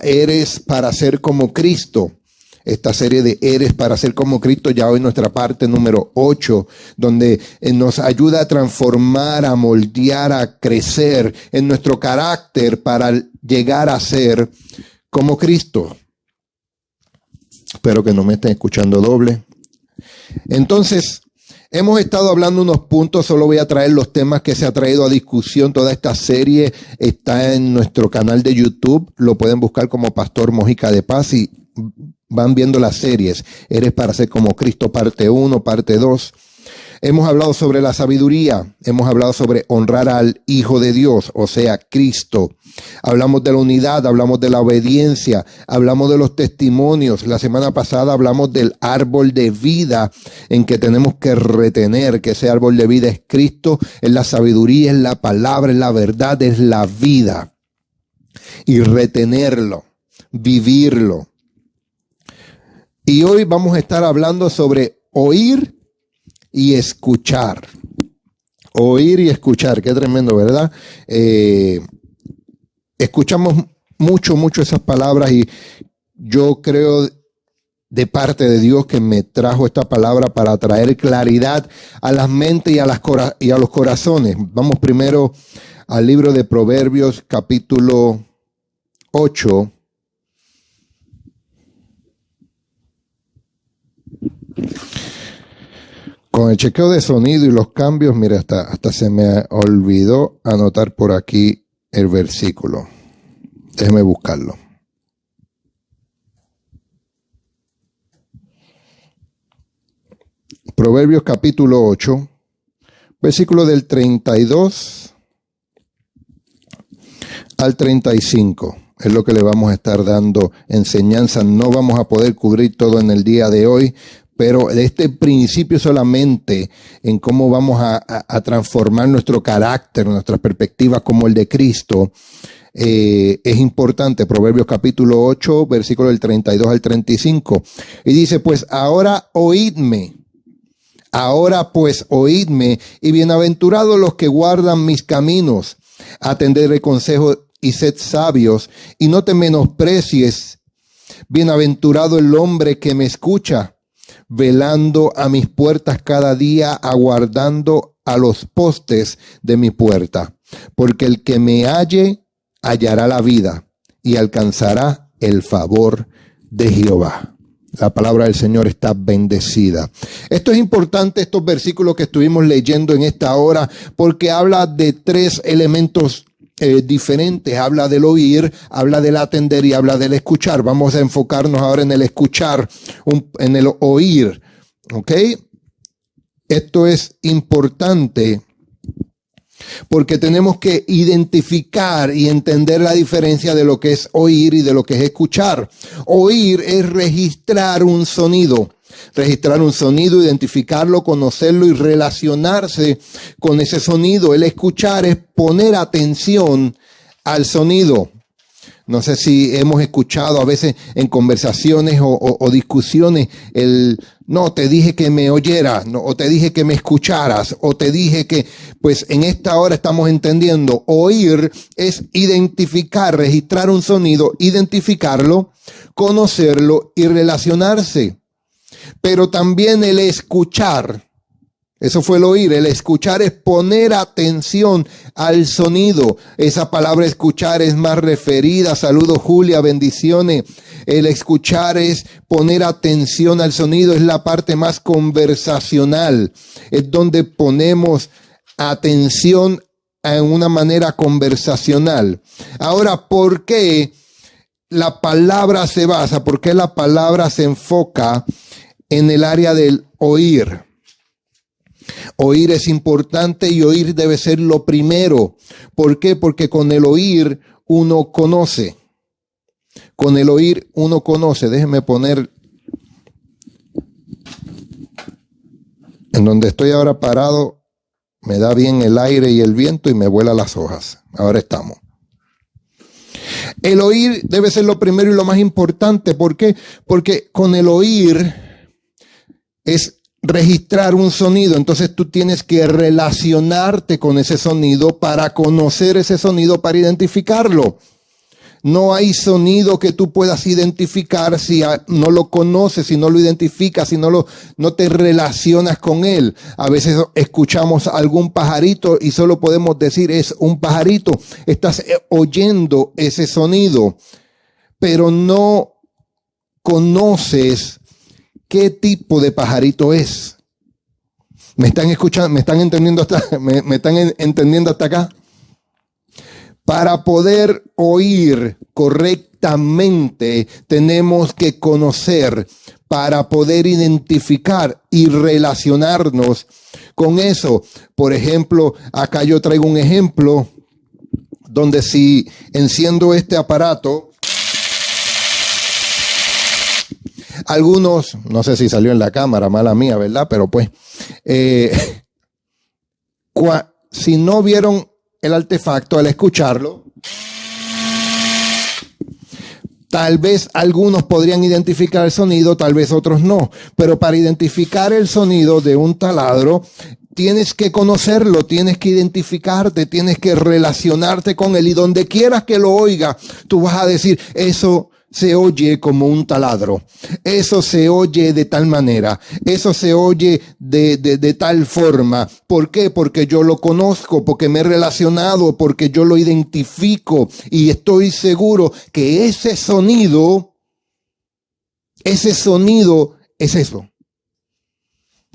Eres para ser como Cristo. Esta serie de Eres para ser como Cristo, ya hoy nuestra parte número 8, donde nos ayuda a transformar, a moldear, a crecer en nuestro carácter para llegar a ser como Cristo. Espero que no me estén escuchando doble. Entonces, hemos estado hablando unos puntos, solo voy a traer los temas que se ha traído a discusión. Toda esta serie está en nuestro canal de YouTube, lo pueden buscar como Pastor Mojica de Paz y van viendo las series. Eres para ser como Cristo, parte 1, parte 2. Hemos hablado sobre la sabiduría, hemos hablado sobre honrar al Hijo de Dios, o sea, Cristo. Hablamos de la unidad, hablamos de la obediencia, hablamos de los testimonios. La semana pasada hablamos del árbol de vida en que tenemos que retener, que ese árbol de vida es Cristo, es la sabiduría, es la palabra, es la verdad, es la vida. Y retenerlo, vivirlo. Y hoy vamos a estar hablando sobre oír y escuchar. Oír y escuchar, qué tremendo, ¿verdad? Escuchamos mucho esas palabras y yo creo de parte de Dios que me trajo esta palabra para traer claridad a las mentes y a los corazones. Vamos primero al libro de Proverbios, capítulo 8. Con el chequeo de sonido y los cambios, mira, hasta se me olvidó anotar por aquí el versículo. Déjeme buscarlo. Proverbios capítulo 8, versículo del 32 al 35. Es lo que le vamos a estar dando enseñanza. No vamos a poder cubrir todo en el día de hoy, pero de este principio solamente en cómo vamos a transformar nuestro carácter, nuestras perspectivas como el de Cristo, es importante. Proverbios capítulo 8, versículo del 32 al 35. Y dice, pues ahora oídme, y bienaventurados los que guardan mis caminos. Atended el consejo y sed sabios, y no te menosprecies. Bienaventurado el hombre que me escucha, velando a mis puertas cada día, aguardando a los postes de mi puerta. Porque el que me halle, hallará la vida y alcanzará el favor de Jehová. La palabra del Señor está bendecida. Esto es importante, estos versículos que estuvimos leyendo en esta hora, porque habla de tres elementos diferentes. Habla del oír, habla del atender y habla del escuchar. Vamos a enfocarnos ahora en el escuchar, en el oír. ¿Ok? Esto es importante porque tenemos que identificar y entender la diferencia de lo que es oír y de lo que es escuchar. Oír es registrar un sonido. Registrar un sonido, identificarlo, conocerlo y relacionarse con ese sonido. El escuchar es poner atención al sonido. No sé si hemos escuchado a veces en conversaciones o discusiones no, te dije que me oyeras, no, o te dije que me escucharas, o te dije que, pues en esta hora estamos entendiendo, oír es identificar, registrar un sonido, identificarlo, conocerlo y relacionarse. Pero también el escuchar, eso fue el oír. El escuchar es poner atención al sonido. Esa palabra escuchar es más referida. Saludos, Julia, bendiciones. El escuchar es poner atención al sonido. Es la parte más conversacional. Es donde ponemos atención en una manera conversacional. Ahora, ¿por qué la palabra se basa? ¿Por qué la palabra se enfoca en el área del oír? Oír es importante y oír debe ser lo primero. ¿Por qué? Porque con el oír uno conoce. Con el oír uno conoce. Déjenme poner en donde estoy ahora parado. Me da bien el aire y el viento y me vuela las hojas. Ahora estamos. El oír debe ser lo primero y lo más importante. ¿Por qué? Porque con el oír es registrar un sonido. Entonces tú tienes que relacionarte con ese sonido para conocer ese sonido, para identificarlo. No hay sonido que tú puedas identificar si no lo conoces, si no lo identificas, si no te relacionas con él. A veces escuchamos algún pajarito y solo podemos decir es un pajarito. Estás oyendo ese sonido, pero no conoces qué tipo de pajarito es. ¿Me están escuchando? ¿Me están entendiendo me están entendiendo hasta acá? Para poder oír correctamente, tenemos que conocer para poder identificar y relacionarnos con eso. Por ejemplo, acá yo traigo un ejemplo donde si enciendo este aparato, algunos, no sé si salió en la cámara, mala mía, ¿verdad? Pero pues, si no vieron el artefacto al escucharlo, tal vez algunos podrían identificar el sonido, tal vez otros no. Pero para identificar el sonido de un taladro, tienes que conocerlo, tienes que identificarte, tienes que relacionarte con él. Y donde quieras que lo oiga, tú vas a decir, eso se oye como un taladro. Eso se oye de tal manera. Eso se oye de tal forma. ¿Por qué? Porque yo lo conozco, porque me he relacionado, porque yo lo identifico y estoy seguro que ese sonido es eso.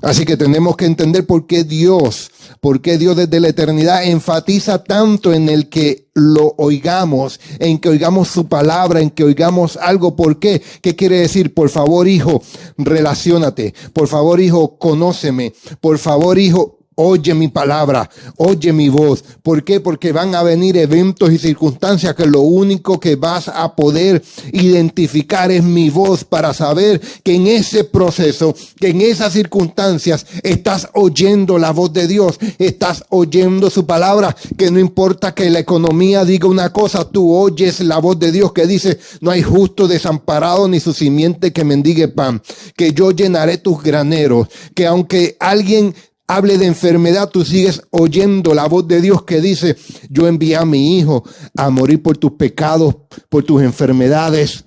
Así que tenemos que entender por qué Dios desde la eternidad enfatiza tanto en el que lo oigamos, en que oigamos su palabra, en que oigamos algo. ¿Por qué? ¿Qué quiere decir? Por favor, hijo, relaciónate. Por favor, hijo, conóceme. Por favor, hijo, oye mi palabra, oye mi voz. ¿Por qué? Porque van a venir eventos y circunstancias que lo único que vas a poder identificar es mi voz, para saber que en ese proceso, que en esas circunstancias estás oyendo la voz de Dios, estás oyendo su palabra, que no importa que la economía diga una cosa, tú oyes la voz de Dios que dice, no hay justo desamparado ni su simiente que mendigue pan, que yo llenaré tus graneros, que aunque alguien hable de enfermedad, tú sigues oyendo la voz de Dios que dice, yo envié a mi hijo a morir por tus pecados, por tus enfermedades,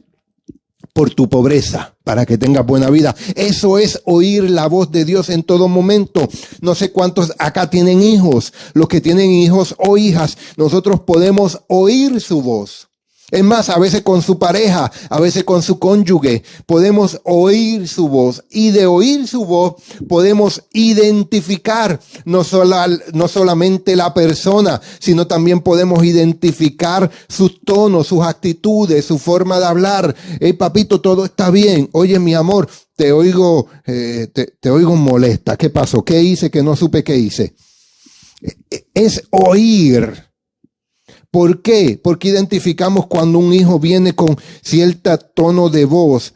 por tu pobreza, para que tengas buena vida. Eso es oír la voz de Dios en todo momento. No sé cuántos acá tienen hijos. Los que tienen hijos o hijas, nosotros podemos oír su voz. Es más, a veces con su pareja, a veces con su cónyuge, podemos oír su voz. Y de oír su voz podemos identificar no solamente la persona, sino también podemos identificar sus tonos, sus actitudes, su forma de hablar. Hey, papito, todo está bien. Oye, mi amor, te oigo molesta. ¿Qué pasó? ¿Qué hice que no supe qué hice? Es oír. ¿Por qué? Porque identificamos cuando un hijo viene con cierto tono de voz,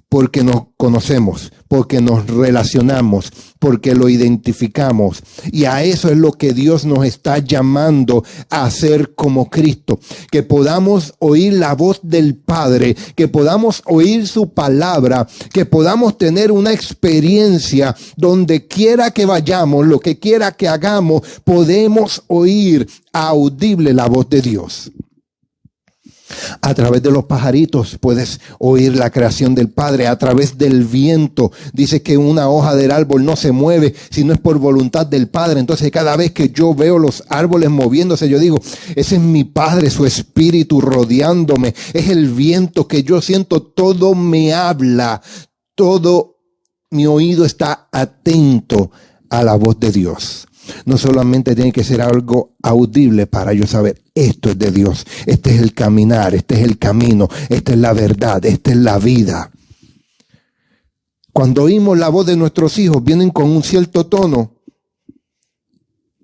porque nos conocemos, porque nos relacionamos, porque lo identificamos. Y a eso es lo que Dios nos está llamando a hacer como Cristo. Que podamos oír la voz del Padre, que podamos oír su palabra, que podamos tener una experiencia donde quiera que vayamos, lo que quiera que hagamos, podemos oír audible la voz de Dios. A través de los pajaritos puedes oír la creación del Padre. A través del viento. Dice que una hoja del árbol no se mueve si no es por voluntad del Padre. Entonces cada vez que yo veo los árboles moviéndose, yo digo, ese es mi Padre, su espíritu rodeándome. Es el viento que yo siento, todo me habla. Todo mi oído está atento a la voz de Dios. No solamente tiene que ser algo audible para yo saber, esto es de Dios, este es el caminar, este es el camino, esta es la verdad, esta es la vida. Cuando oímos la voz de nuestros hijos, vienen con un cierto tono.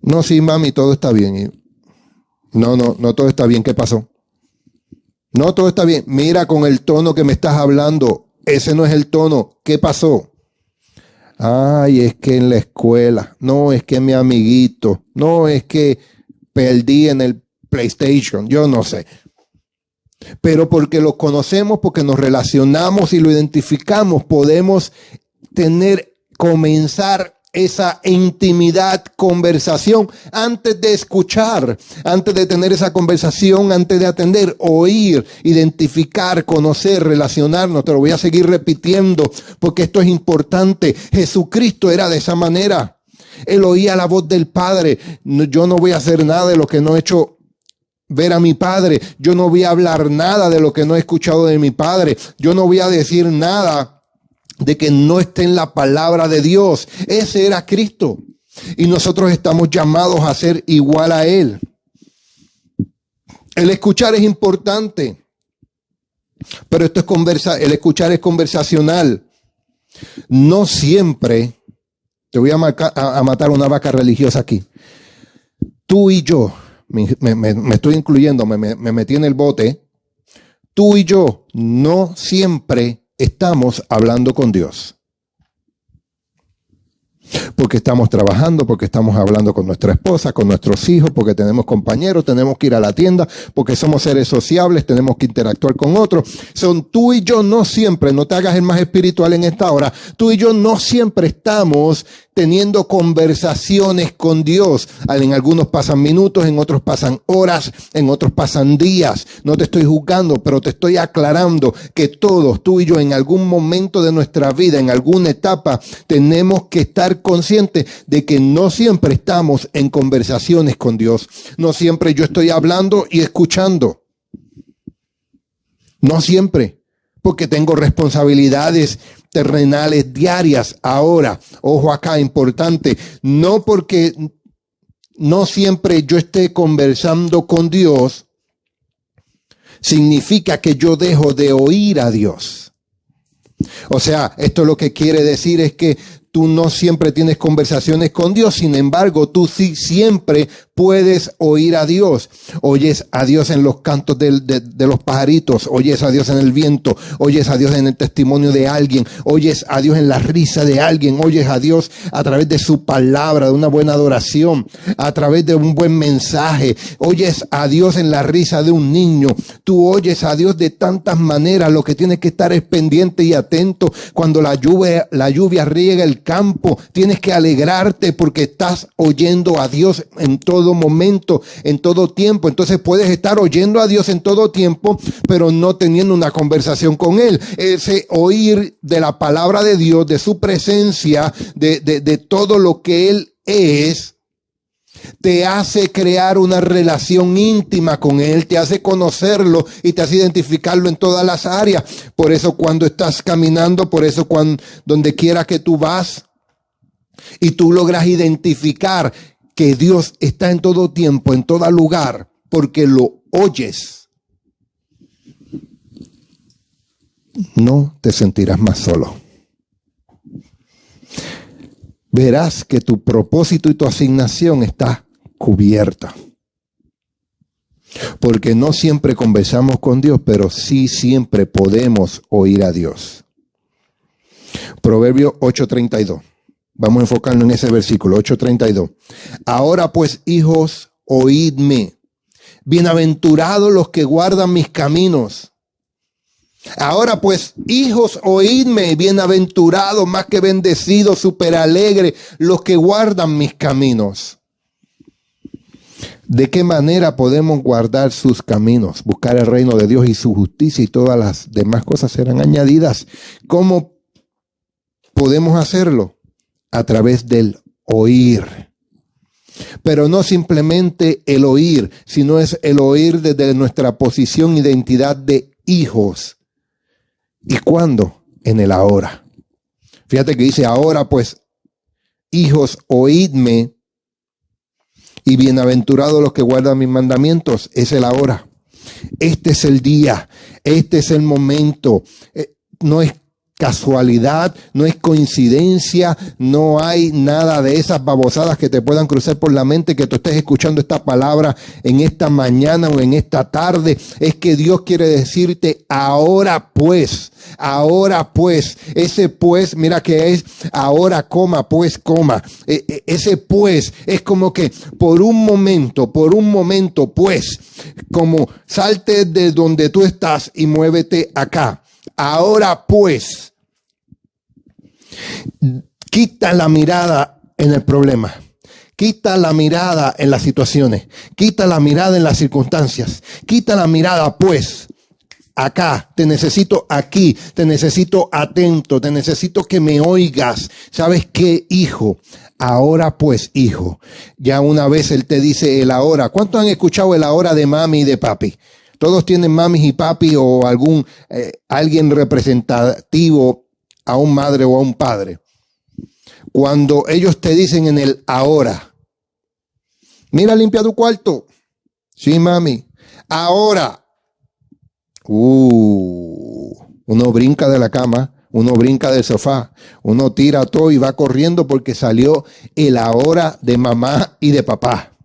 No, sí, mami, todo está bien. No todo está bien, ¿qué pasó? No, todo está bien. Mira con el tono que me estás hablando, ese no es el tono, ¿qué pasó? Ay, es que en la escuela, no, es que mi amiguito, no, es que perdí en el PlayStation, yo no sé. Pero porque lo conocemos, porque nos relacionamos y lo identificamos, podemos comenzar esa intimidad, conversación, antes de escuchar, antes de tener esa conversación, antes de atender, oír, identificar, conocer, relacionarnos. Te lo voy a seguir repitiendo porque esto es importante. Jesucristo era de esa manera. Él oía la voz del Padre. Yo no voy a hacer nada de lo que no he hecho ver a mi Padre. Yo no voy a hablar nada de lo que no he escuchado de mi Padre. Yo no voy a decir nada de que no esté en la palabra de Dios. Ese era Cristo. Y nosotros estamos llamados a ser igual a Él. El escuchar es importante. Pero esto es el escuchar es conversacional. No siempre, te voy a matar una vaca religiosa aquí. Tú y yo, me estoy incluyendo, me metí en el bote. Tú y yo no siempre estamos hablando con Dios. Porque estamos trabajando, porque estamos hablando con nuestra esposa, con nuestros hijos, porque tenemos compañeros, tenemos que ir a la tienda, porque somos seres sociables, tenemos que interactuar con otros. Son tú y yo no siempre, no te hagas el más espiritual en esta hora, tú y yo no siempre estamos teniendo conversaciones con Dios. En algunos pasan minutos, en otros pasan horas, en otros pasan días. No te estoy juzgando, pero te estoy aclarando que todos, tú y yo, en algún momento de nuestra vida, en alguna etapa, tenemos que estar conscientes de que no siempre estamos en conversaciones con Dios. No siempre yo estoy hablando y escuchando. No siempre, porque tengo responsabilidades terrenales diarias. Ahora, ojo acá, importante, no porque no siempre yo esté conversando con Dios, significa que yo dejo de oír a Dios. O sea, esto lo que quiere decir es que tú no siempre tienes conversaciones con Dios, sin embargo, tú sí siempre puedes oír a Dios. Oyes a Dios en los cantos de los pajaritos, oyes a Dios en el viento, oyes a Dios en el testimonio de alguien, oyes a Dios en la risa de alguien, oyes a Dios a través de su palabra, de una buena adoración, a través de un buen mensaje, oyes a Dios en la risa de un niño. Tú oyes a Dios de tantas maneras. Lo que tienes que estar es pendiente y atento. Cuando la lluvia riega el campo, tienes que alegrarte porque estás oyendo a Dios en todo momento, en todo tiempo. Entonces puedes estar oyendo a Dios en todo tiempo, pero no teniendo una conversación con Él. Ese oír de la palabra de Dios, de su presencia, de todo lo que Él es, te hace crear una relación íntima con Él, te hace conocerlo y te hace identificarlo en todas las áreas. Por eso cuando estás caminando, por eso donde quiera que tú vas y tú logras identificar que Dios está en todo tiempo, en todo lugar, porque lo oyes, no te sentirás más solo. Verás que tu propósito y tu asignación está cubierta. Porque no siempre conversamos con Dios, pero sí siempre podemos oír a Dios. Proverbio 8:32. Vamos a enfocarnos en ese versículo, 8:32. Ahora pues, hijos, oídme. Bienaventurados los que guardan mis caminos. Ahora pues, hijos, oídme, bienaventurados, más que bendecidos, súper alegres, los que guardan mis caminos. ¿De qué manera podemos guardar sus caminos? Buscar el reino de Dios y su justicia y todas las demás cosas serán añadidas. ¿Cómo podemos hacerlo? A través del oír. Pero no simplemente el oír, sino es el oír desde nuestra posición, identidad de hijos. ¿Y cuándo? En el ahora. Fíjate que dice, ahora pues, hijos, oídme, y bienaventurados los que guardan mis mandamientos. Es el ahora. Este es el día. Este es el momento. No es casualidad, no es coincidencia, no hay nada de esas babosadas que te puedan cruzar por la mente que tú estés escuchando esta palabra en esta mañana o en esta tarde. Es que Dios quiere decirte ahora pues, ese pues, mira que es ahora coma, pues coma. Ese pues es como que por un momento pues, como salte de donde tú estás y muévete acá. Ahora pues, quita la mirada en el problema. Quita la mirada en las situaciones. Quita la mirada en las circunstancias. Quita la mirada, pues, acá. Te necesito aquí. Te necesito atento. Te necesito que me oigas. ¿Sabes qué, hijo? Ahora, pues, hijo. Ya una vez él te dice el ahora. ¿Cuántos han escuchado el ahora de mami y de papi? Todos tienen mamis y papi o alguien representativo a un madre o a un padre. Cuando ellos te dicen en el ahora, mira, limpia tu cuarto. Sí, mami. Ahora. Uno brinca de la cama, uno brinca del sofá, uno tira todo y va corriendo porque salió el ahora de mamá y de papá.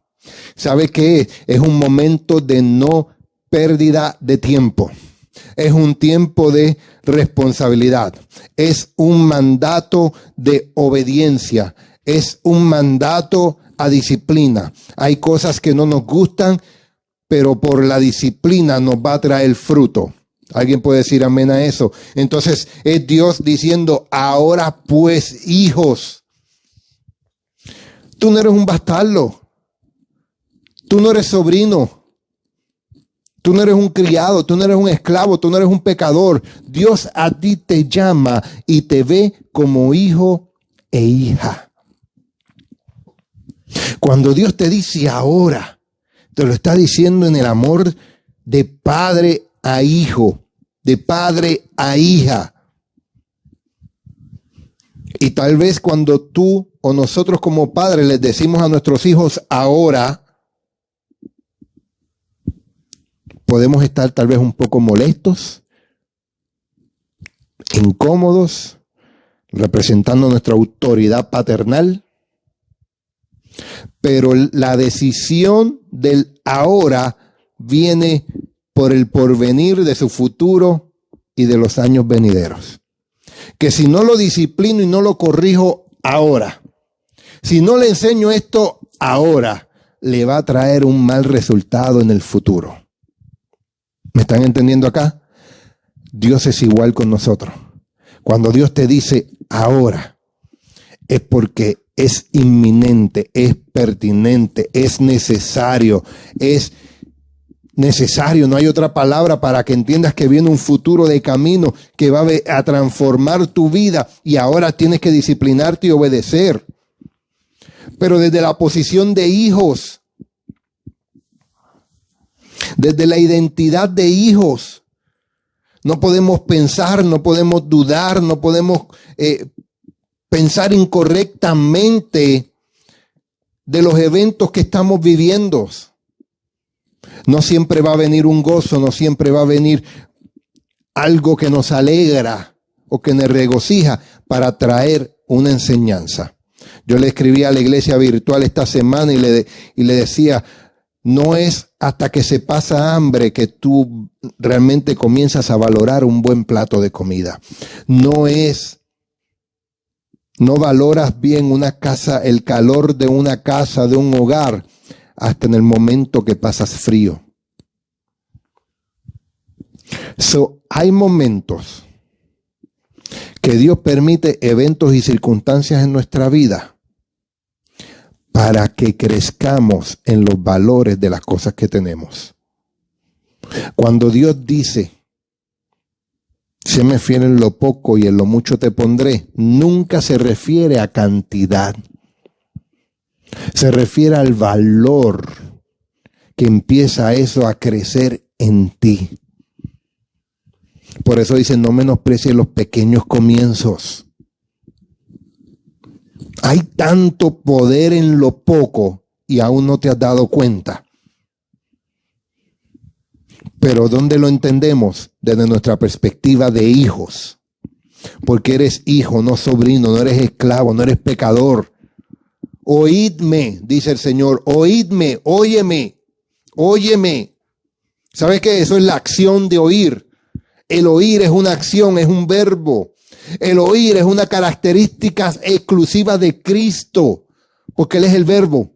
¿Sabe qué es? Es un momento de no pérdida de tiempo. Es un tiempo de responsabilidad. Es un mandato de obediencia. Es un mandato a disciplina. Hay cosas que no nos gustan, pero por la disciplina nos va a traer fruto. ¿Alguien puede decir amén a eso? Entonces es Dios diciendo, ahora pues, hijos, tú no eres un bastardo. Tú no eres sobrino. Tú no eres un criado, tú no eres un esclavo, tú no eres un pecador. Dios a ti te llama y te ve como hijo e hija. Cuando Dios te dice ahora, te lo está diciendo en el amor de padre a hijo, de padre a hija. Y tal vez cuando tú o nosotros como padres les decimos a nuestros hijos ahora, podemos estar tal vez un poco molestos, incómodos, representando nuestra autoridad paternal. Pero la decisión del ahora viene por el porvenir de su futuro y de los años venideros. Que si no lo disciplino y no lo corrijo ahora, si no le enseño esto ahora, le va a traer un mal resultado en el futuro. ¿Me están entendiendo acá? Dios es igual con nosotros. Cuando Dios te dice ahora, es porque es inminente, es pertinente, es necesario, no hay otra palabra para que entiendas que viene un futuro de camino que va a transformar tu vida y ahora tienes que disciplinarte y obedecer. Pero desde la posición de hijos, desde la identidad de hijos, no podemos pensar, no podemos dudar, no podemos pensar incorrectamente de los eventos que estamos viviendo. No siempre va a venir un gozo, no siempre va a venir algo que nos alegra o que nos regocija para traer una enseñanza. Yo le escribí a la iglesia virtual esta semana y le decía, no es hasta que se pasa hambre que tú realmente comienzas a valorar un buen plato de comida. No valoras bien una casa, el calor de una casa, de un hogar, hasta en el momento que pasas frío. Hay momentos que Dios permite eventos y circunstancias en nuestra vida para que crezcamos en los valores de las cosas que tenemos. Cuando Dios dice, séme fiel en lo poco y en lo mucho te pondré, nunca se refiere a cantidad. Se refiere al valor que empieza eso a crecer en ti. Por eso dice, no menosprecies los pequeños comienzos. Hay tanto poder en lo poco y aún no te has dado cuenta. Pero ¿dónde lo entendemos? Desde nuestra perspectiva de hijos. Porque eres hijo, no sobrino, no eres esclavo, no eres pecador. Oídme, dice el Señor, oídme, óyeme, óyeme. ¿Sabes qué? Eso es la acción de oír. El oír es una acción, es un verbo. El oír es una característica exclusiva de Cristo, porque Él es el verbo.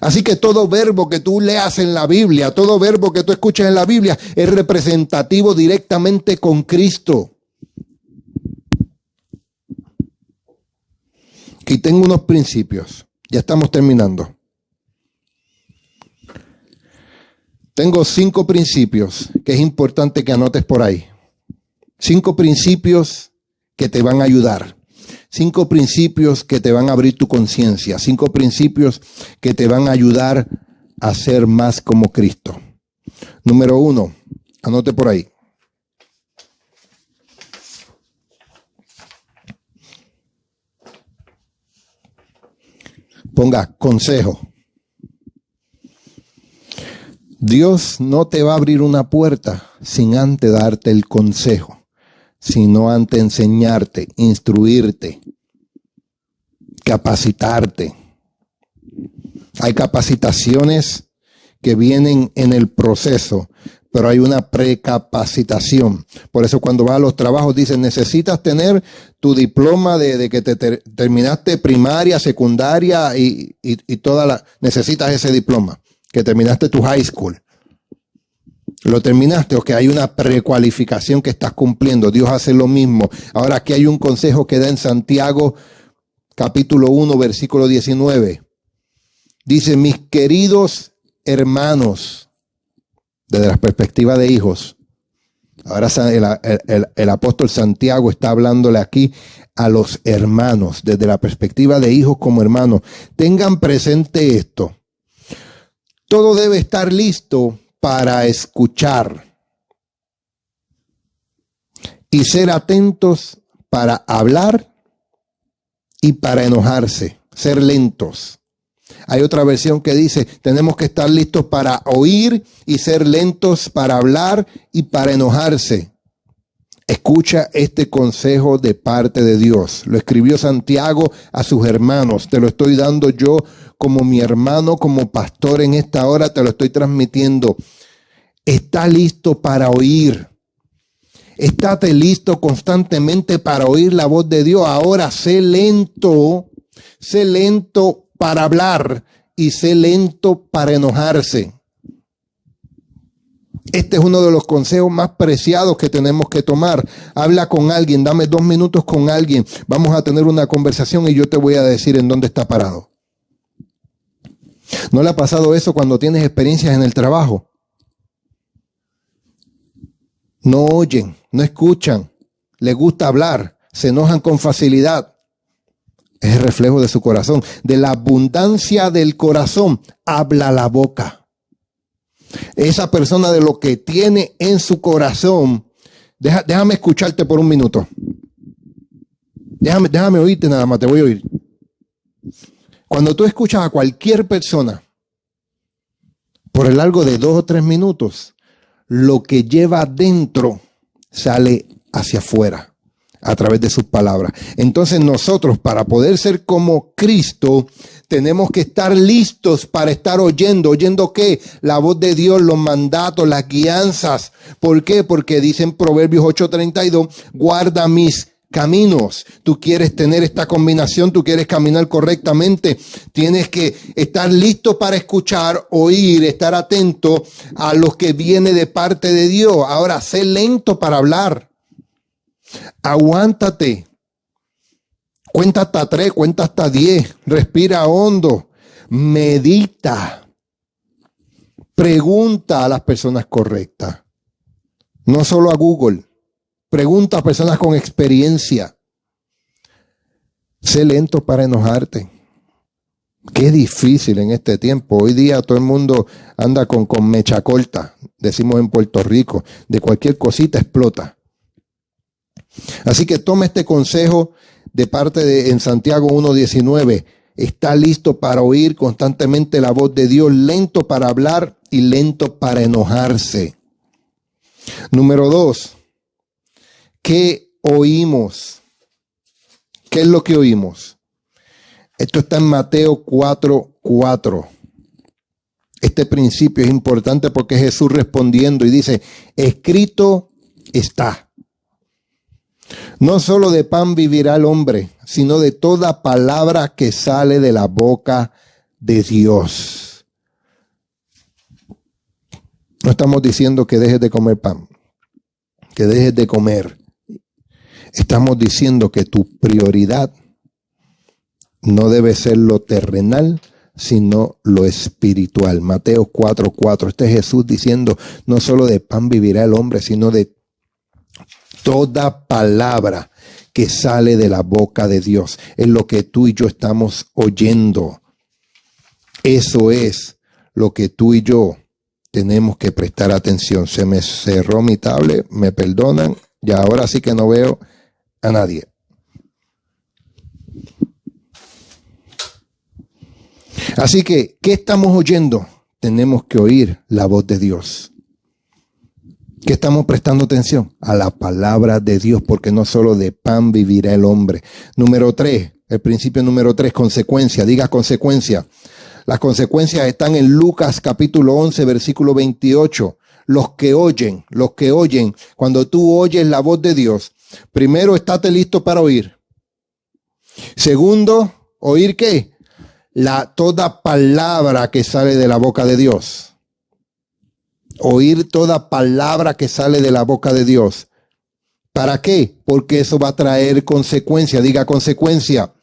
Así que todo verbo que tú leas en la Biblia, todo verbo que tú escuchas en la Biblia es representativo directamente con Cristo. Y tengo unos principios. Ya estamos terminando. Tengo 5 principios que es importante que anotes por ahí. 5 principios que te van a ayudar. 5 principios que te van a abrir tu conciencia. 5 principios que te van a ayudar a ser más como Cristo. Número 1, anote por ahí. Ponga consejo. Dios no te va a abrir una puerta sin antes darte el consejo, sino antes enseñarte, instruirte, capacitarte. Hay capacitaciones que vienen en el proceso, pero hay una precapacitación. Por eso cuando vas a los trabajos dicen, necesitas tener tu diploma de que te terminaste primaria, secundaria y necesitas ese diploma, que terminaste tu high school. Lo terminaste, que hay una precualificación que estás cumpliendo. Dios hace lo mismo. Ahora aquí hay un consejo que da en Santiago capítulo 1, versículo 19. Dice, mis queridos hermanos, desde la perspectiva de hijos. Ahora el apóstol Santiago está hablándole aquí a los hermanos, desde la perspectiva de hijos como hermanos. Tengan presente esto. Todo debe estar listo para escuchar y ser atentos para hablar y para enojarse, ser lentos. Hay otra versión que dice, tenemos que estar listos para oír y ser lentos para hablar y para enojarse. Escucha este consejo de parte de Dios. Lo escribió Santiago a sus hermanos. Te lo estoy dando yo como mi hermano, como pastor en esta hora, te lo estoy transmitiendo. Está listo para oír. Estate listo constantemente para oír la voz de Dios. Ahora sé lento para hablar y sé lento para enojarse. Este es uno de los consejos más preciados que tenemos que tomar. Habla con alguien, dame 2 minutos con alguien. Vamos a tener una conversación y yo te voy a decir en dónde está parado. ¿No le ha pasado eso cuando tienes experiencias en el trabajo? No oyen, no escuchan, les gusta hablar, se enojan con facilidad. Es el reflejo de su corazón. De la abundancia del corazón habla la boca. Esa persona de lo que tiene en su corazón, déjame escucharte por un minuto. Déjame oírte nada más, te voy a oír. Cuando tú escuchas a cualquier persona por el largo de 2 o 3 minutos, lo que lleva dentro sale hacia afuera a través de sus palabras. Entonces nosotros, para poder ser como Cristo, tenemos que estar listos para estar oyendo. ¿Oyendo qué? La voz de Dios, los mandatos, las guianzas. ¿Por qué? Porque dice en Proverbios 8:32, guarda mis caminos. Tú quieres tener esta combinación, tú quieres caminar correctamente, tienes que estar listo para escuchar, oír, estar atento a lo que viene de parte de Dios. Ahora, sé lento para hablar. Aguántate. Cuenta hasta 3, cuenta hasta 10. Respira hondo. Medita. Pregunta a las personas correctas. No solo a Google. Pregunta a personas con experiencia. Sé lento para enojarte. Qué difícil en este tiempo. Hoy día todo el mundo anda con mecha corta. Decimos en Puerto Rico. De cualquier cosita explota. Así que toma este consejo de parte de en Santiago 1:19. Está listo para oír constantemente la voz de Dios. Lento para hablar y lento para enojarse. Número 2. ¿Qué oímos? ¿Qué es lo que oímos? Esto está en Mateo 4:4. Este principio es importante porque Jesús respondiendo y dice, escrito está. No solo de pan vivirá el hombre, sino de toda palabra que sale de la boca de Dios. No estamos diciendo que dejes de comer pan, que dejes de comer. Estamos diciendo que tu prioridad no debe ser lo terrenal, sino lo espiritual. Mateo 4:4. Este es Jesús diciendo, no solo de pan vivirá el hombre, sino de toda palabra que sale de la boca de Dios. Es lo que tú y yo estamos oyendo. Eso es lo que tú y yo tenemos que prestar atención. Se me cerró mi tablet, me perdonan, y ahora sí que no veo a nadie. Así que, ¿qué estamos oyendo? Tenemos que oír la voz de Dios. ¿Qué estamos prestando atención? A la palabra de Dios, porque no solo de pan vivirá el hombre. Número 3, el principio número 3, consecuencia. Diga consecuencia. Las consecuencias están en Lucas capítulo 11, versículo 28. Los que oyen, cuando tú oyes la voz de Dios, primero, estate listo para oír. Segundo, ¿oír qué? Toda palabra que sale de la boca de Dios. Oír toda palabra que sale de la boca de Dios. ¿Para qué? Porque eso va a traer consecuencia. Diga consecuencia.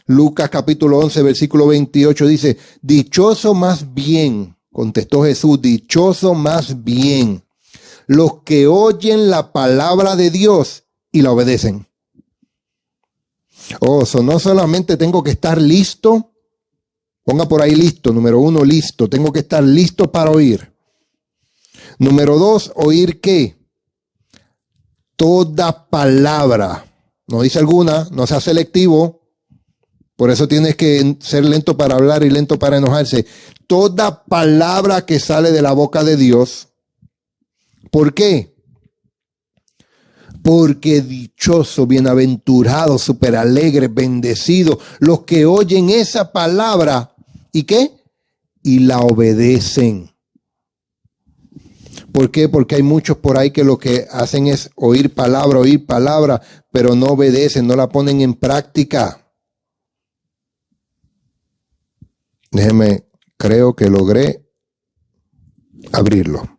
Lucas capítulo 11, versículo 28 dice, dichoso más bien, contestó Jesús, dichoso más bien los que oyen la palabra de Dios y la obedecen. No solamente tengo que estar listo, ponga por ahí listo, número 1, listo, tengo que estar listo para oír. Número 2, ¿oír qué? Toda palabra. No dice alguna, no sea selectivo. Por eso tienes que ser lento para hablar y lento para enojarse. Toda palabra que sale de la boca de Dios. ¿Por qué? Porque dichoso, bienaventurado, súper alegre, bendecido, los que oyen esa palabra. ¿Y qué? Y la obedecen. ¿Por qué? Porque hay muchos por ahí que lo que hacen es oír palabra, pero no obedecen, no la ponen en práctica. Déjeme, creo que logré abrirlo.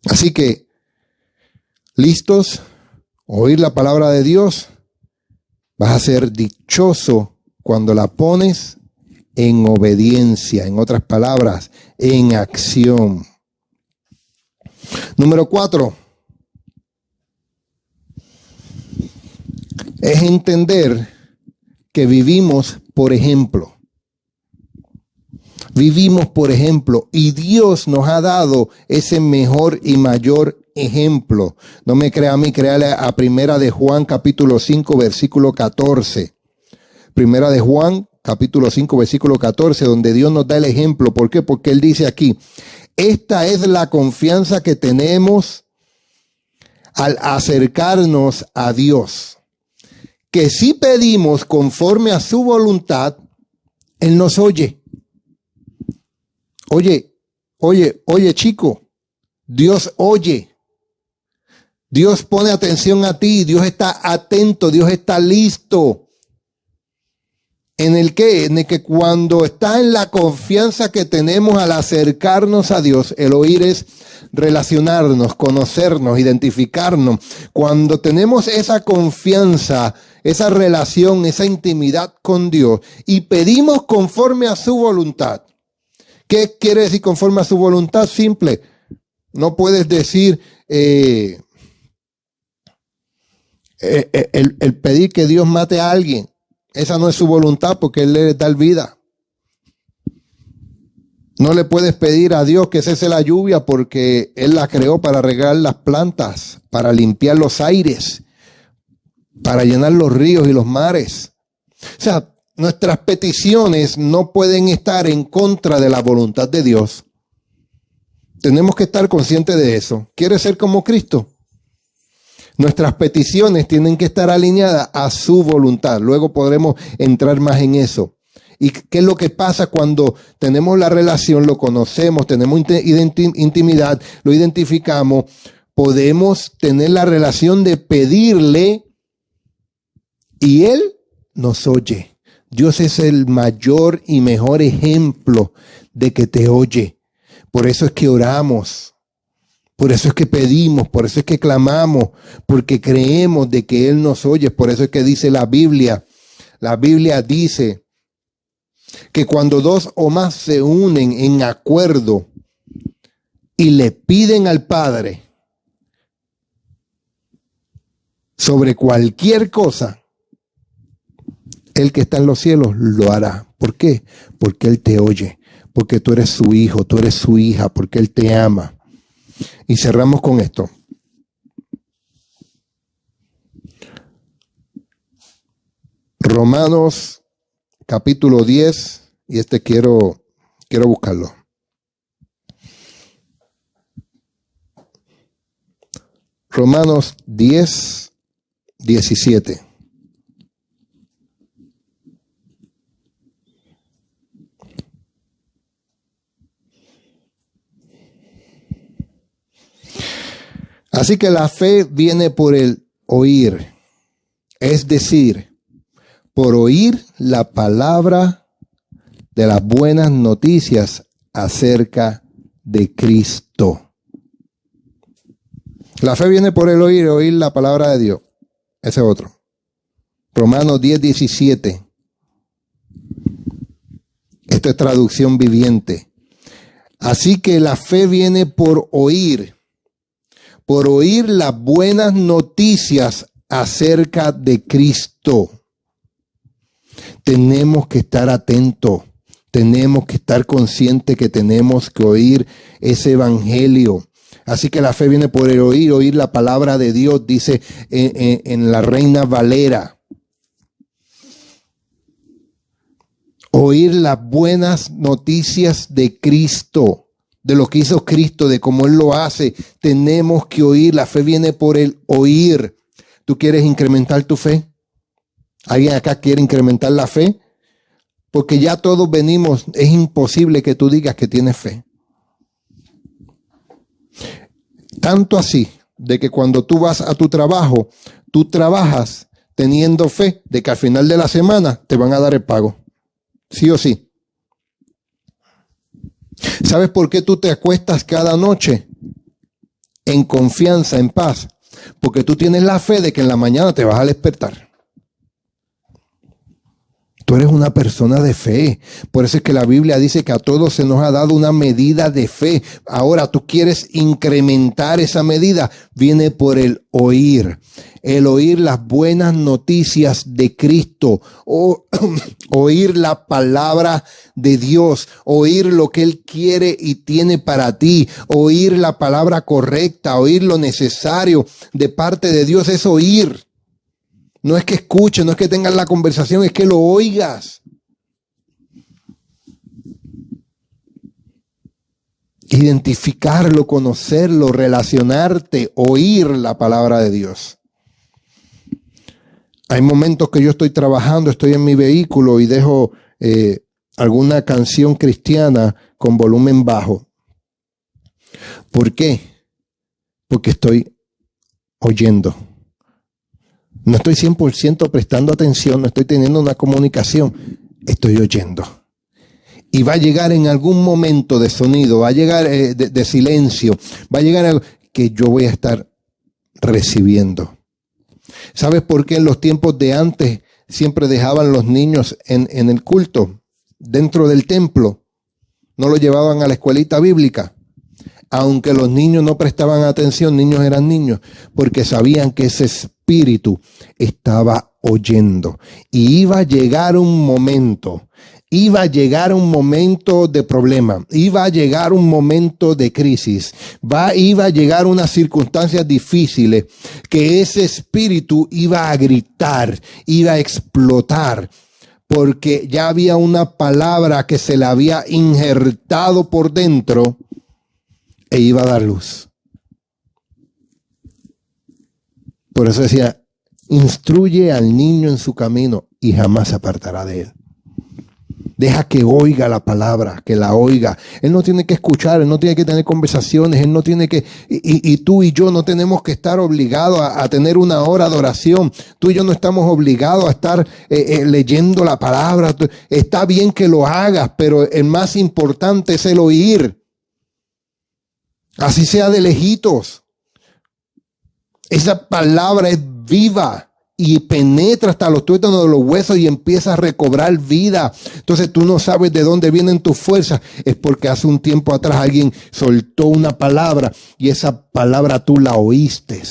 Así que, listos, oír la palabra de Dios, vas a ser dichoso cuando la pones en obediencia, en otras palabras, en acción. Número 4, es entender que vivimos por ejemplo. Vivimos por ejemplo y Dios nos ha dado ese mejor y mayor ejemplo. No me crea a mí, créale a Primera de Juan capítulo 5 versículo 14. Primera de Juan capítulo 5 versículo 14, donde Dios nos da el ejemplo. ¿Por qué? Porque Él dice aquí, esta es la confianza que tenemos al acercarnos a Dios, que si pedimos conforme a su voluntad, Él nos oye. Oye, chico, Dios oye. Dios pone atención a ti, Dios está atento, Dios está listo. ¿En el qué? En el que cuando está en la confianza que tenemos al acercarnos a Dios, el oír es relacionarnos, conocernos, identificarnos. Cuando tenemos esa confianza, esa relación, esa intimidad con Dios y pedimos conforme a su voluntad. ¿Qué quiere decir conforme a su voluntad? Simple. No puedes decir el pedir que Dios mate a alguien. Esa no es su voluntad porque Él le da vida. No le puedes pedir a Dios que cese la lluvia porque Él la creó para regar las plantas, para limpiar los aires, para llenar los ríos y los mares. O sea, nuestras peticiones no pueden estar en contra de la voluntad de Dios. Tenemos que estar conscientes de eso. ¿Quieres ser como Cristo? Nuestras peticiones tienen que estar alineadas a su voluntad. Luego podremos entrar más en eso. ¿Y qué es lo que pasa cuando tenemos la relación, lo conocemos, tenemos intimidad, lo identificamos? Podemos tener la relación de pedirle y Él nos oye. Dios es el mayor y mejor ejemplo de que te oye. Por eso es que oramos. Por eso es que pedimos, por eso es que clamamos, porque creemos de que Él nos oye. Por eso es que dice la Biblia dice que cuando dos o más se unen en acuerdo y le piden al Padre sobre cualquier cosa, el que está en los cielos lo hará. ¿Por qué? Porque Él te oye, porque tú eres su hijo, tú eres su hija, porque Él te ama. Y cerramos con esto. Romanos capítulo 10, y quiero buscarlo. Romanos 10, 17. Así que la fe viene por el oír, es decir, por oír la palabra de las buenas noticias acerca de Cristo. La fe viene por el oír la palabra de Dios. Ese es otro. Romanos 10, 17. Esto es traducción viviente. Así que la fe viene por oír las buenas noticias acerca de Cristo. Tenemos que estar atentos, tenemos que estar conscientes que tenemos que oír ese evangelio. Así que la fe viene por el oír la palabra de Dios, dice en la Reina Valera. Oír las buenas noticias de Cristo, de lo que hizo Cristo, de cómo Él lo hace. Tenemos que oír, la fe viene por el oír. ¿Tú quieres incrementar tu fe? ¿Alguien acá quiere incrementar la fe? Porque ya todos venimos, es imposible que tú digas que tienes fe. Tanto así, de que cuando tú vas a tu trabajo, tú trabajas teniendo fe de que al final de la semana te van a dar el pago. Sí o sí. ¿Sabes por qué tú te acuestas cada noche en confianza, en paz? Porque tú tienes la fe de que en la mañana te vas a despertar. Tú eres una persona de fe. Por eso es que la Biblia dice que a todos se nos ha dado una medida de fe. Ahora tú quieres incrementar esa medida. Viene por el oír. El oír las buenas noticias de Cristo. Oír la palabra de Dios. Oír lo que Él quiere y tiene para ti. Oír la palabra correcta. Oír lo necesario de parte de Dios. Es oír. No es que escuches, no es que tengas la conversación, es que lo oigas. Identificarlo, conocerlo, relacionarte, oír la palabra de Dios. Hay momentos que yo estoy trabajando, estoy en mi vehículo y dejo alguna canción cristiana con volumen bajo. ¿Por qué? Porque estoy oyendo. No estoy 100% prestando atención, no estoy teniendo una comunicación, estoy oyendo. Y va a llegar en algún momento de sonido, va a llegar de silencio, va a llegar algo que yo voy a estar recibiendo. ¿Sabes por qué en los tiempos de antes siempre dejaban los niños en el culto, dentro del templo? No los llevaban a la escuelita bíblica. Aunque los niños no prestaban atención, niños eran niños, porque sabían que ese espíritu estaba oyendo. Y iba a llegar un momento de problema, iba a llegar un momento de crisis, iba a llegar unas circunstancias difíciles, que ese espíritu iba a gritar, iba a explotar, porque ya había una palabra que se le había injertado por dentro, e iba a dar luz. Por eso decía, instruye al niño en su camino y jamás se apartará de él. Deja que oiga la palabra, que la oiga. Él no tiene que escuchar, él no tiene que tener conversaciones, él no tiene que... Y tú y yo no tenemos que estar obligados a tener una hora de oración. Tú y yo no estamos obligados a estar leyendo la palabra. Está bien que lo hagas, pero el más importante es el oír. Así sea de lejitos. Esa palabra es viva y penetra hasta los tuétanos de los huesos y empieza a recobrar vida. Entonces tú no sabes de dónde vienen tus fuerzas. Es porque hace un tiempo atrás alguien soltó una palabra y esa palabra tú la oíste.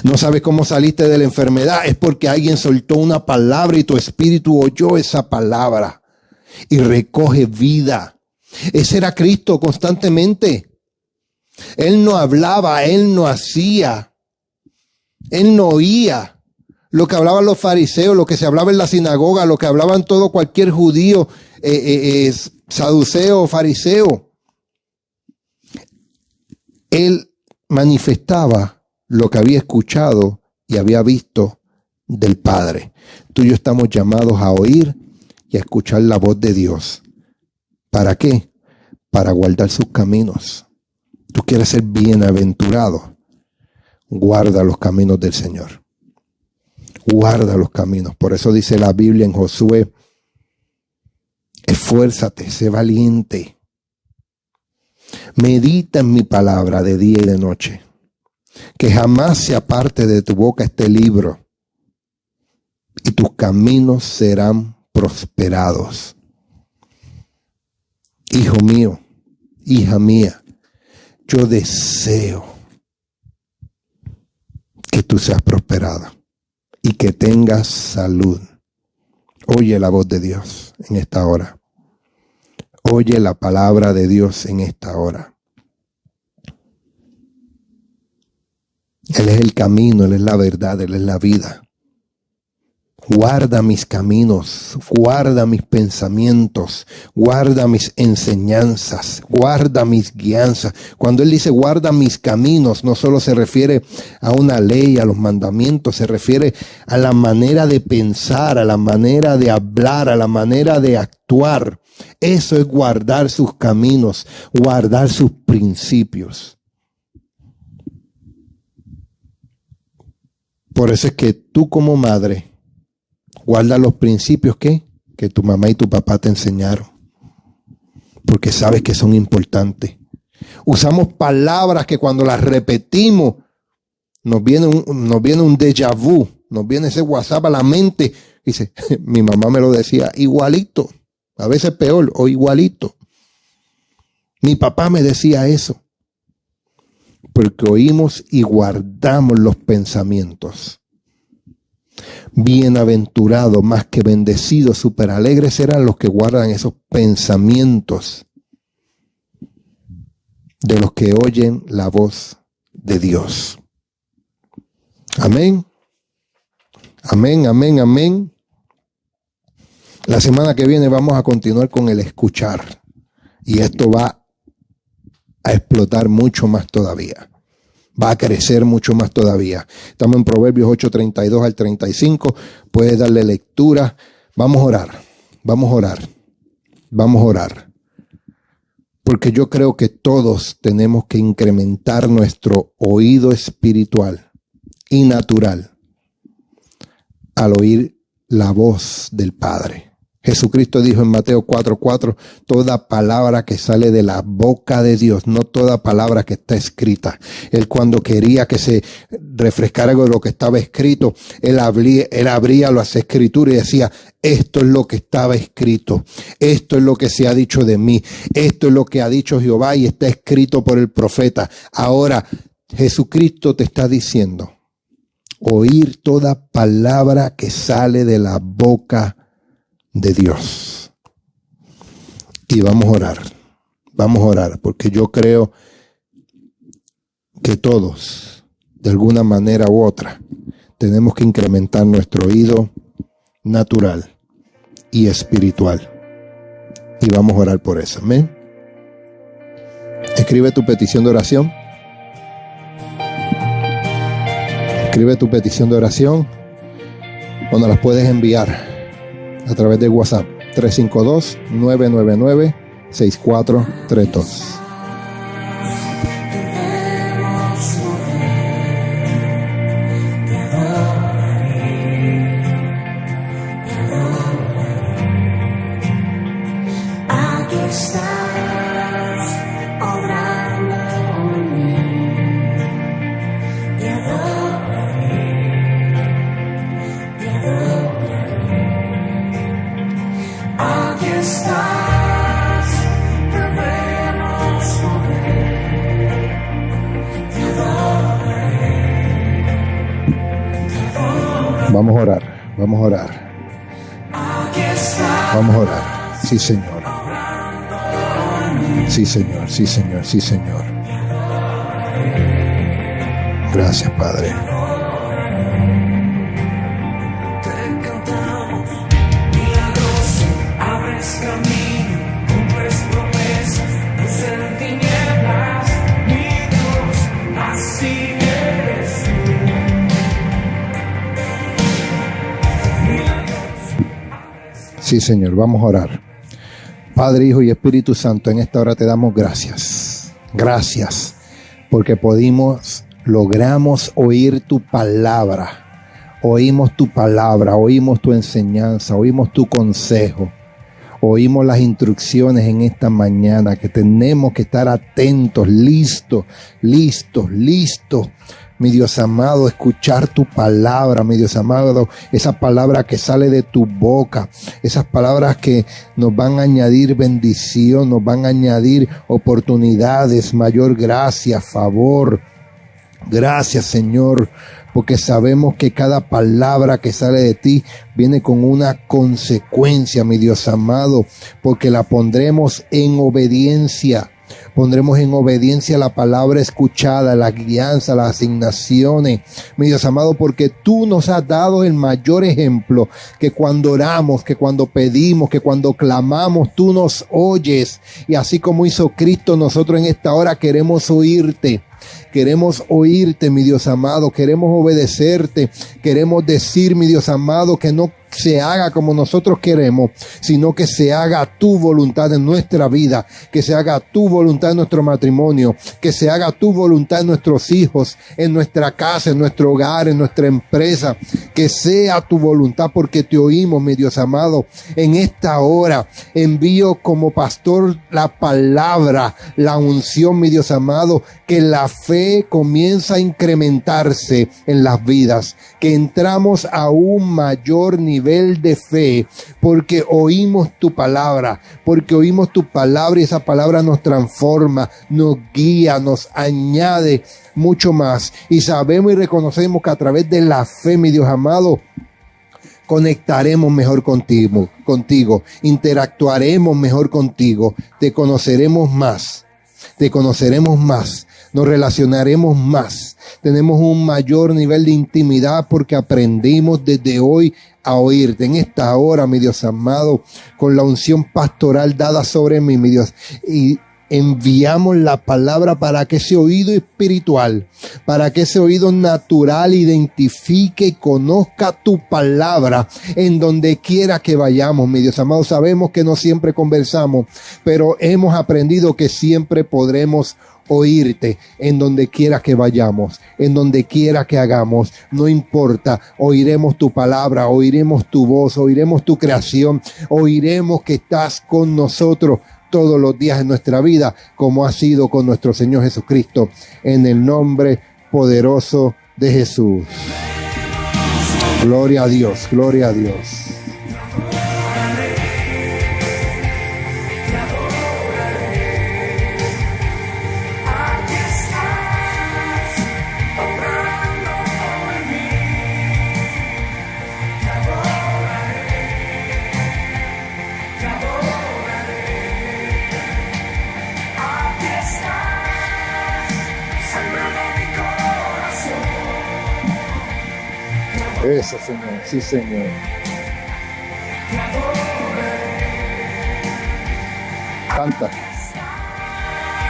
No sabes cómo saliste de la enfermedad. Es porque alguien soltó una palabra y tu espíritu oyó esa palabra y recoge vida. Ese era Cristo constantemente. Él no hablaba, Él no hacía. Él no oía lo que hablaban los fariseos, lo que se hablaba en la sinagoga, lo que hablaban todo cualquier judío, saduceo, fariseo. Él manifestaba lo que había escuchado y había visto del Padre. Tú y yo estamos llamados a oír y a escuchar la voz de Dios. ¿Para qué? Para guardar sus caminos. Tú quieres ser bienaventurado. Guarda los caminos del Señor. Guarda los caminos. Por eso dice la Biblia en Josué: esfuérzate, sé valiente. Medita en mi palabra de día y de noche. Que jamás se aparte de tu boca este libro. Y tus caminos serán prosperados. Hijo mío, hija mía, yo deseo que tú seas prosperada y que tengas salud. Oye la voz de Dios en esta hora. Oye la palabra de Dios en esta hora. Él es el camino, Él es la verdad, Él es la vida. Guarda mis caminos, guarda mis pensamientos, guarda mis enseñanzas, guarda mis guianzas. Cuando Él dice guarda mis caminos, no solo se refiere a una ley, a los mandamientos, se refiere a la manera de pensar, a la manera de hablar, a la manera de actuar. Eso es guardar sus caminos, guardar sus principios. Por eso es que tú como madre, guarda los principios que tu mamá y tu papá te enseñaron. Porque sabes que son importantes. Usamos palabras que cuando las repetimos nos viene un déjà vu. Nos viene ese WhatsApp a la mente. Dice, mi mamá me lo decía igualito. A veces peor o igualito. Mi papá me decía eso. Porque oímos y guardamos los pensamientos. Bienaventurados, más que bendecidos, súper alegres serán los que guardan esos pensamientos de los que oyen la voz de Dios. Amén. Amén, amén, amén. La semana que viene vamos a continuar con el escuchar. Y esto va a explotar mucho más todavía. Va a crecer mucho más todavía. Estamos en Proverbios 8:32 al 35. Puedes darle lectura. Vamos a orar. Vamos a orar. Vamos a orar. Porque yo creo que todos tenemos que incrementar nuestro oído espiritual y natural al oír la voz del Padre. Jesucristo dijo en Mateo 4:4, toda palabra que sale de la boca de Dios, no toda palabra que está escrita. Él cuando quería que se refrescara algo de lo que estaba escrito, él abría las escrituras y decía, esto es lo que estaba escrito, esto es lo que se ha dicho de mí, esto es lo que ha dicho Jehová y está escrito por el profeta. Ahora, Jesucristo te está diciendo, oír toda palabra que sale de la boca de Dios. Y vamos a orar, porque yo creo que todos, de alguna manera u otra, tenemos que incrementar nuestro oído natural y espiritual. Y vamos a orar por eso. Amén. Escribe tu petición de oración. Escribe tu petición de oración. Cuando las puedes enviar a través de WhatsApp 352-999-6432. Aquí estás, obrando. Vamos a orar, vamos a orar. Vamos a orar. Sí, Señor. Sí, Señor, sí, Señor, sí, Señor. Gracias, Padre. Sí, Señor, vamos a orar. Padre, Hijo y Espíritu Santo, en esta hora te damos gracias. Gracias, porque logramos oír tu palabra. Oímos tu palabra, oímos tu enseñanza, oímos tu consejo. Oímos las instrucciones en esta mañana, que tenemos que estar atentos, listos, mi Dios amado, escuchar tu palabra, mi Dios amado, esa palabra que sale de tu boca, esas palabras que nos van a añadir bendición, nos van a añadir oportunidades, mayor gracia, favor. Gracias, Señor, porque sabemos que cada palabra que sale de ti viene con una consecuencia, mi Dios amado, porque la pondremos en obediencia. Pondremos en obediencia la palabra escuchada, la guianza, las asignaciones, mi Dios amado, porque tú nos has dado el mayor ejemplo, que cuando oramos, que cuando pedimos, que cuando clamamos, tú nos oyes. Y así como hizo Cristo, nosotros en esta hora queremos oírte. Queremos oírte, mi Dios amado, queremos obedecerte, queremos decir, mi Dios amado, que no se haga como nosotros queremos, sino que se haga tu voluntad en nuestra vida, que se haga tu voluntad en nuestro matrimonio, que se haga tu voluntad en nuestros hijos, en nuestra casa, en nuestro hogar, en nuestra empresa, que sea tu voluntad, porque te oímos, mi Dios amado. En esta hora envío como pastor la palabra, la unción, mi Dios amado, que la fe comienza a incrementarse en las vidas, que entramos a un mayor nivel de fe, porque oímos tu palabra, y esa palabra nos transforma, nos guía, nos añade mucho más, y sabemos y reconocemos que a través de la fe, mi Dios amado, conectaremos mejor contigo, interactuaremos mejor contigo, te conoceremos más, nos relacionaremos más, tenemos un mayor nivel de intimidad porque aprendimos desde hoy a oírte. En esta hora, mi Dios amado, con la unción pastoral dada sobre mí, mi Dios, y enviamos la palabra para que ese oído espiritual, para que ese oído natural identifique y conozca tu palabra en donde quiera que vayamos, mi Dios amado. Sabemos que no siempre conversamos, pero hemos aprendido que siempre podremos oírte en donde quiera que vayamos, en donde quiera que hagamos, no importa, oiremos tu palabra, oiremos tu voz, oiremos tu creación, oiremos que estás con nosotros todos los días de nuestra vida, como ha sido con nuestro Señor Jesucristo, en el nombre poderoso de Jesús. Gloria a Dios, gloria a Dios. Eso, Señor, sí, Señor. Canta.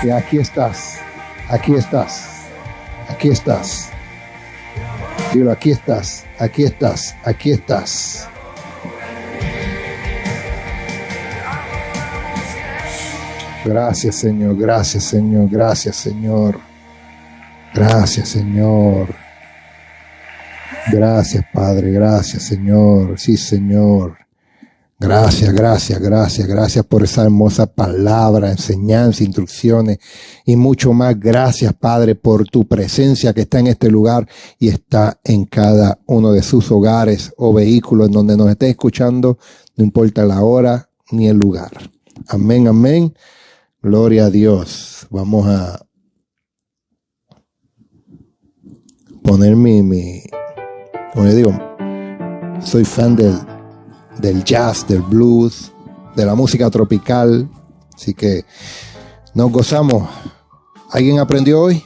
Y aquí estás, aquí estás, aquí estás. Dilo, aquí estás, aquí estás, aquí estás. Gracias, Señor, gracias, Señor, gracias, Señor. Gracias, Señor. Gracias, Padre, gracias, Señor. Sí, Señor. Gracias, gracias, gracias, gracias por esa hermosa palabra, enseñanza, instrucciones y mucho más. Gracias, Padre, por tu presencia que está en este lugar y está en cada uno de sus hogares o vehículos en donde nos esté escuchando, no importa la hora ni el lugar. Amén, amén. Gloria a Dios. Vamos a poner como yo digo, Soy fan del jazz, del blues, de la música tropical. Así que nos gozamos. ¿Alguien aprendió hoy?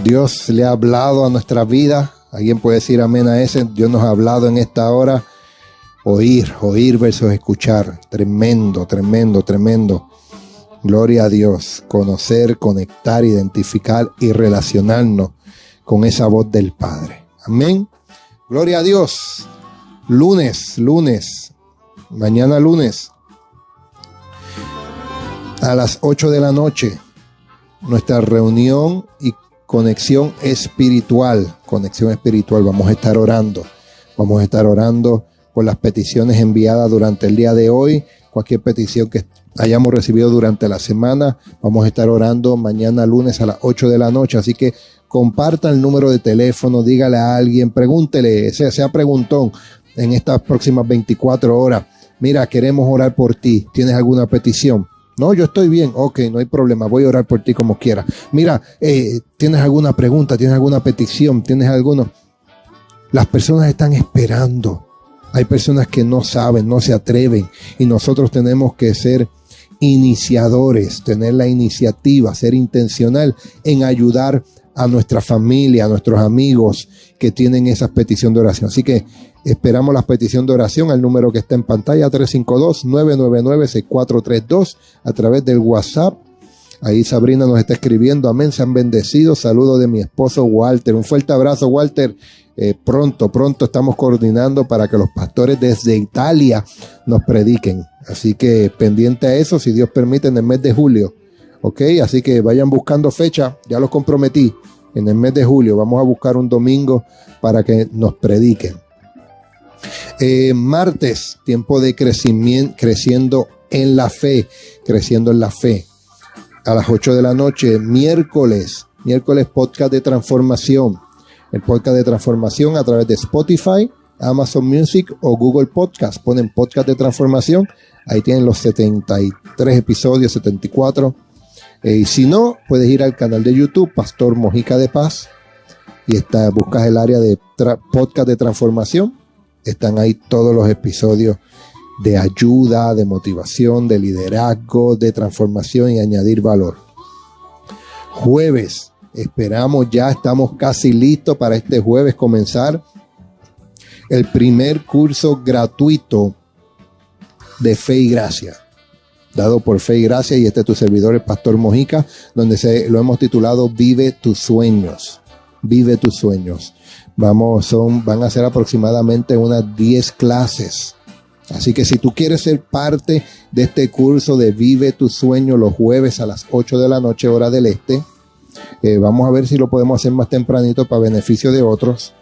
Dios le ha hablado a nuestra vida. ¿Alguien puede decir amén a ese? Dios nos ha hablado en esta hora. Oír versus escuchar. Tremendo. Gloria a Dios. Conocer, conectar, identificar y relacionarnos con esa voz del Padre. Amén. Gloria a Dios. Lunes. Mañana lunes. A las 8 de la noche. Nuestra reunión y conexión espiritual. Vamos a estar orando. Por las peticiones enviadas durante el día de hoy. Cualquier petición que hayamos recibido durante la semana. Vamos a estar orando mañana lunes a las 8 de la noche. Así que comparta el número de teléfono, dígale a alguien, pregúntele, sea preguntón en estas próximas 24 horas. Mira, queremos orar por ti. ¿Tienes alguna petición? No, yo estoy bien. Ok, no hay problema. Voy a orar por ti como quiera. Mira, ¿tienes alguna pregunta? ¿Tienes alguna petición? ¿Tienes alguno? Las personas están esperando. Hay personas que no saben, no se atreven. Y nosotros tenemos que ser iniciadores, tener la iniciativa, ser intencional en ayudar a nuestra familia, a nuestros amigos que tienen esas peticiones de oración. Así que esperamos la petición de oración al número que está en pantalla, 352-999-6432, a través del WhatsApp. Ahí Sabrina nos está escribiendo, amén, sean bendecidos. Saludo de mi esposo Walter. Un fuerte abrazo, Walter. Pronto estamos coordinando para que los pastores desde Italia nos prediquen. Así que pendiente a eso, si Dios permite, en el mes de julio. Ok, así que vayan buscando fecha, ya los comprometí. En el mes de julio vamos a buscar un domingo para que nos prediquen. Martes, tiempo de crecimiento, creciendo en la fe. A las 8 de la noche. Miércoles, podcast de transformación. El podcast de transformación a través de Spotify, Amazon Music o Google Podcast. Ponen podcast de transformación. Ahí tienen los 73 episodios, 74. Y si no, puedes ir al canal de YouTube, Pastor Mojica de Paz. Y buscas el área de podcast de transformación. Están ahí todos los episodios de ayuda, de motivación, de liderazgo, de transformación y añadir valor. Jueves. Estamos casi listos para este jueves comenzar el primer curso gratuito de Fe y Gracia, dado por Fe y Gracia, y tu servidor, el Pastor Mojica, donde lo hemos titulado Vive tus sueños. Van a ser aproximadamente unas 10 clases. Así que si tú quieres ser parte de este curso de Vive tus sueños los jueves a las 8 de la noche, hora del este, vamos a ver si lo podemos hacer más tempranito para beneficio de otros,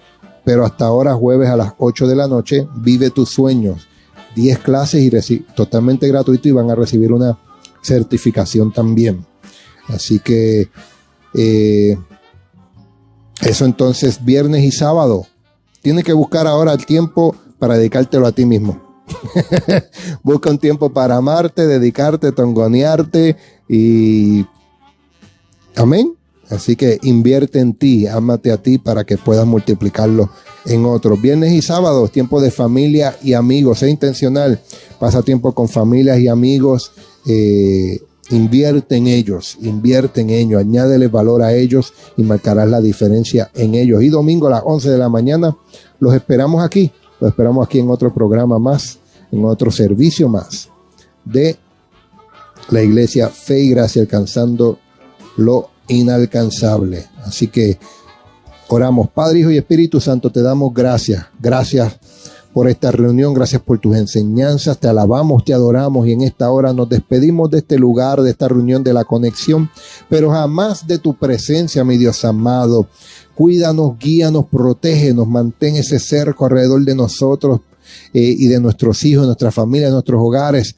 pero hasta ahora jueves a las 8 de la noche, Vive tus sueños, 10 clases y totalmente gratuito, y van a recibir una certificación también. Así que eso entonces, viernes y sábado, tienes que buscar ahora el tiempo para dedicártelo a ti mismo. Busca un tiempo para amarte, dedicarte, tongonearte y amén. Así que invierte en ti, ámate a ti para que puedas multiplicarlo en otros. Viernes y sábados, tiempo de familia y amigos. Sé intencional, pasa tiempo con familias y amigos. Invierte en ellos, añádele valor a ellos y marcarás la diferencia en ellos. Y domingo a las 11 de la mañana los esperamos aquí en otro programa más, en otro servicio más de la iglesia Fe y Gracia, alcanzando lo inalcanzable. Así que oramos. Padre, Hijo y Espíritu Santo, te damos gracias por esta reunión, gracias por tus enseñanzas, te alabamos, te adoramos, y en esta hora nos despedimos de este lugar, de esta reunión, de la conexión, pero jamás de tu presencia, mi Dios amado. Cuídanos, guíanos, protégenos, mantén ese cerco alrededor de nosotros y de nuestros hijos, de nuestra familia, de nuestros hogares.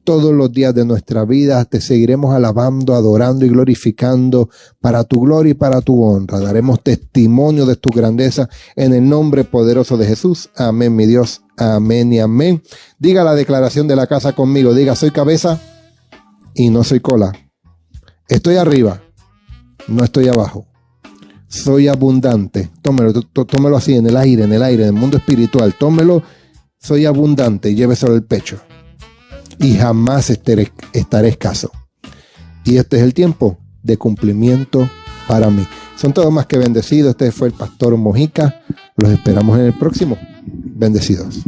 Todos los días de nuestra vida te seguiremos alabando, adorando y glorificando para tu gloria y para tu honra. Daremos testimonio de tu grandeza en el nombre poderoso de Jesús. Amén, mi Dios. Amén y amén. Diga la declaración de la casa conmigo. Diga: soy cabeza y no soy cola. Estoy arriba, no estoy abajo. soy abundante. Tómelo así, en el aire, en el mundo espiritual. Tómelo, soy abundante, y lléveselo al pecho. Y jamás estaré escaso. Y este es el tiempo de cumplimiento para mí. Son todos más que bendecidos. Este fue el Pastor Mojica. Los esperamos en el próximo. Bendecidos.